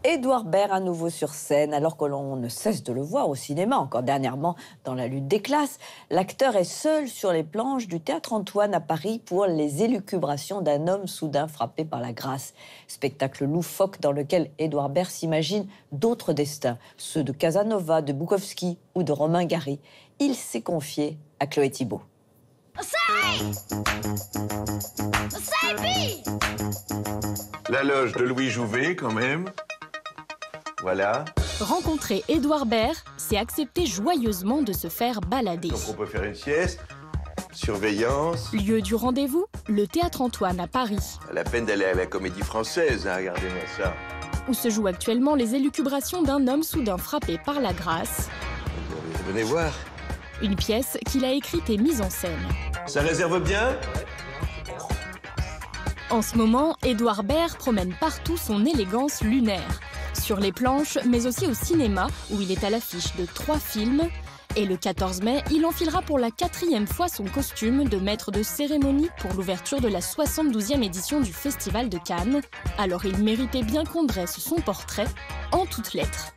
Édouard Baird à nouveau sur scène, alors que l'on ne cesse de le voir au cinéma, encore dernièrement dans La lutte des classes. L'acteur est seul sur les planches du Théâtre Antoine à Paris pour Les élucubrations d'un homme soudain frappé par la grâce. Spectacle loufoque dans lequel Édouard Baird s'imagine d'autres destins, ceux de Casanova, de Bukowski ou de Romain Gary. Il s'est confié à Chloé Thibault. La loge de Louis Jouvet, quand même. Voilà. Rencontrer Édouard Baird, c'est accepter joyeusement de se faire balader. Donc on peut faire une sieste, surveillance. Lieu du rendez-vous, le Théâtre Antoine à Paris. À la peine d'aller à la Comédie Française, hein, regardez-moi ça. Où se jouent actuellement les élucubrations d'un homme soudain frappé par la grâce. Venez voir. Une pièce qu'il a écrite et mise en scène. Ça réserve bien? En ce moment, Édouard Baird promène partout son élégance lunaire. Sur les planches, mais aussi au cinéma, où il est à l'affiche de 3 films. Et le 14 mai, il enfilera pour la 4e fois son costume de maître de cérémonie pour l'ouverture de la 72e édition du Festival de Cannes. Alors il méritait bien qu'on dresse son portrait en toutes lettres.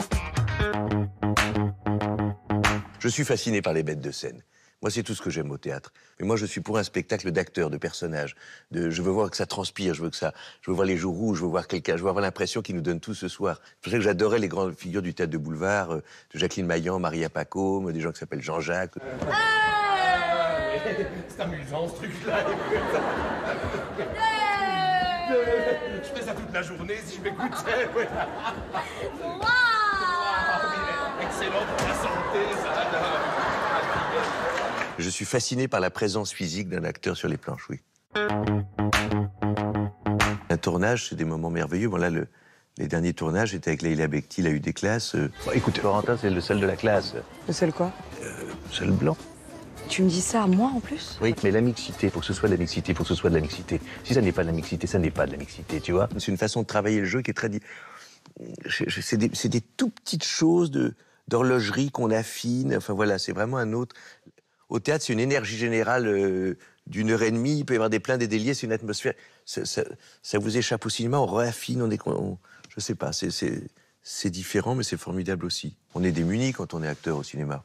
Je suis fasciné par les bêtes de scène. Moi, c'est tout ce que j'aime au théâtre. Mais moi, je suis pour un spectacle d'acteurs, de personnages. Je veux voir que ça transpire, je veux voir les joues rouges, je veux voir quelqu'un, je veux avoir l'impression qu'il nous donne tout ce soir. C'est pour ça que j'adorais les grandes figures du théâtre de boulevard, de Jacqueline Maillan, Maria Pacôme, des gens qui s'appellent Jean-Jacques. C'est amusant, ce truc-là. Je fais ça toute la journée si je m'écoutais. Excellent pour la santé, ça. Je suis fasciné par la présence physique d'un acteur sur les planches, oui. Un tournage, c'est des moments merveilleux. Bon, là, les derniers tournages étaient avec Leïla Bekti, la U des classes. Écoute, Florentin, c'est le seul de la classe. Le seul quoi? Seul blanc. Tu me dis ça à moi en plus? Oui, mais la mixité, faut que ce soit de la mixité, faut que ce soit de la mixité. Si ça n'est pas de la mixité, ça n'est pas de la mixité, tu vois. C'est une façon de travailler le jeu qui est très... C'est des tout petites choses d'horlogerie qu'on affine. Enfin voilà, c'est vraiment un autre... Au théâtre, c'est une énergie générale d'1h30. Il peut y avoir des plaintes, des déliés, c'est une atmosphère. Ça vous échappe au cinéma, on réaffine, je sais pas, c'est différent, mais c'est formidable aussi. On est démunis quand on est acteur au cinéma.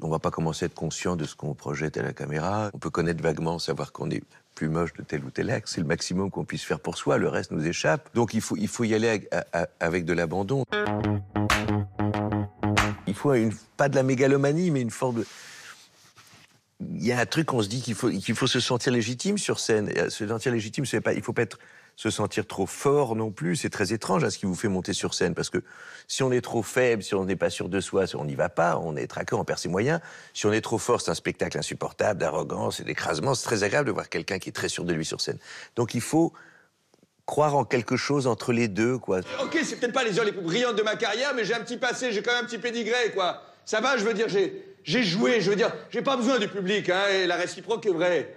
On va pas commencer à être conscient de ce qu'on projette à la caméra. On peut connaître vaguement, savoir qu'on est plus moche de tel ou tel axe. C'est le maximum qu'on puisse faire pour soi. Le reste nous échappe. Donc il faut y aller avec de l'abandon. Il faut pas de la mégalomanie, mais une forme de... Il y a un truc, on se dit qu'il faut se sentir légitime sur scène. Et se sentir légitime, il ne faut pas se sentir trop fort non plus. C'est très étrange ce qui vous fait monter sur scène. Parce que si on est trop faible, si on n'est pas sûr de soi, on n'y va pas, on est traqueur, on perd ses moyens. Si on est trop fort, c'est un spectacle insupportable, d'arrogance et d'écrasement. C'est très agréable de voir quelqu'un qui est très sûr de lui sur scène. Donc il faut croire en quelque chose entre les deux, quoi. Ok, c'est peut-être pas les heures les plus brillantes de ma carrière, mais j'ai un petit passé, j'ai quand même un petit pédigré, quoi. Ça va, je veux dire, j'ai joué, je veux dire, j'ai pas besoin du public, hein, et la réciproque est vraie.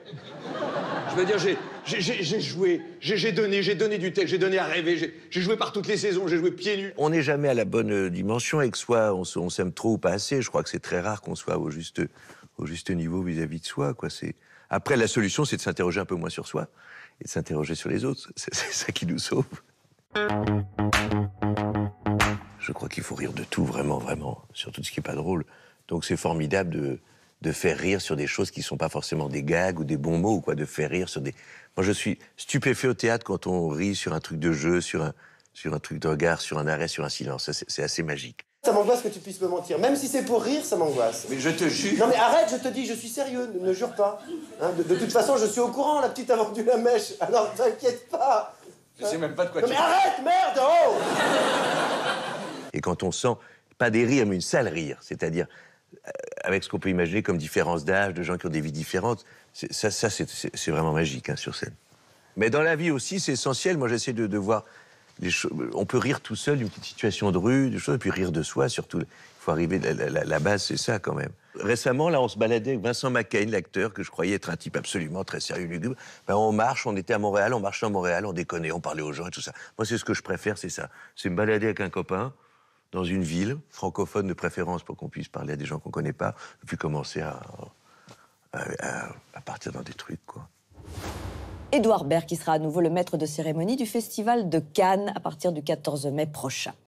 Je veux dire, j'ai joué, j'ai donné du texte, j'ai donné à rêver, j'ai joué par toutes les saisons, j'ai joué pieds nus. On n'est jamais à la bonne dimension avec soi, on s'aime trop ou pas assez. Je crois que c'est très rare qu'on soit au juste niveau vis-à-vis de soi, quoi. Après, la solution, c'est de s'interroger un peu moins sur soi et de s'interroger sur les autres. C'est ça qui nous sauve. Je crois qu'il faut rire de tout, vraiment, vraiment, surtout de ce qui n'est pas drôle. Donc c'est formidable de faire rire sur des choses qui ne sont pas forcément des gags ou des bons mots, ou quoi, de faire rire sur des... Moi, je suis stupéfait au théâtre quand on rit sur un truc de jeu, sur un truc de regard, sur un arrêt, sur un silence. C'est assez magique. Ça m'angoisse que tu puisses me mentir. Même si c'est pour rire, ça m'angoisse. Mais je te jure... Non mais arrête, je te dis, je suis sérieux, ne jure pas. Hein, de toute façon, je suis au courant, la petite a vendu la mèche. Alors t'inquiète pas. Je sais même pas de quoi non, mais arrête, merde, oh. Et quand on sent, pas des rires, mais une sale rire, c'est-à-dire avec ce qu'on peut imaginer comme différence d'âge, de gens qui ont des vies différentes, c'est vraiment magique, hein, sur scène. Mais dans la vie aussi, c'est essentiel. Moi, j'essaie de voir les choses. On peut rire tout seul d'une petite situation de rue, des choses, et puis rire de soi, surtout. Il faut arriver, la base, c'est ça, quand même. Récemment, là, on se baladait avec Vincent McCain, l'acteur, que je croyais être un type absolument très sérieux, lugubre. Ben, on marche, on était à Montréal, on marchait à Montréal, on déconnait, on parlait aux gens et tout ça. Moi, c'est ce que je préfère, c'est ça. C'est me balader avec un copain, dans une ville, francophone de préférence, pour qu'on puisse parler à des gens qu'on connaît pas, et puis commencer à partir dans des trucs, quoi. Édouard Baird qui sera à nouveau le maître de cérémonie du Festival de Cannes à partir du 14 mai prochain.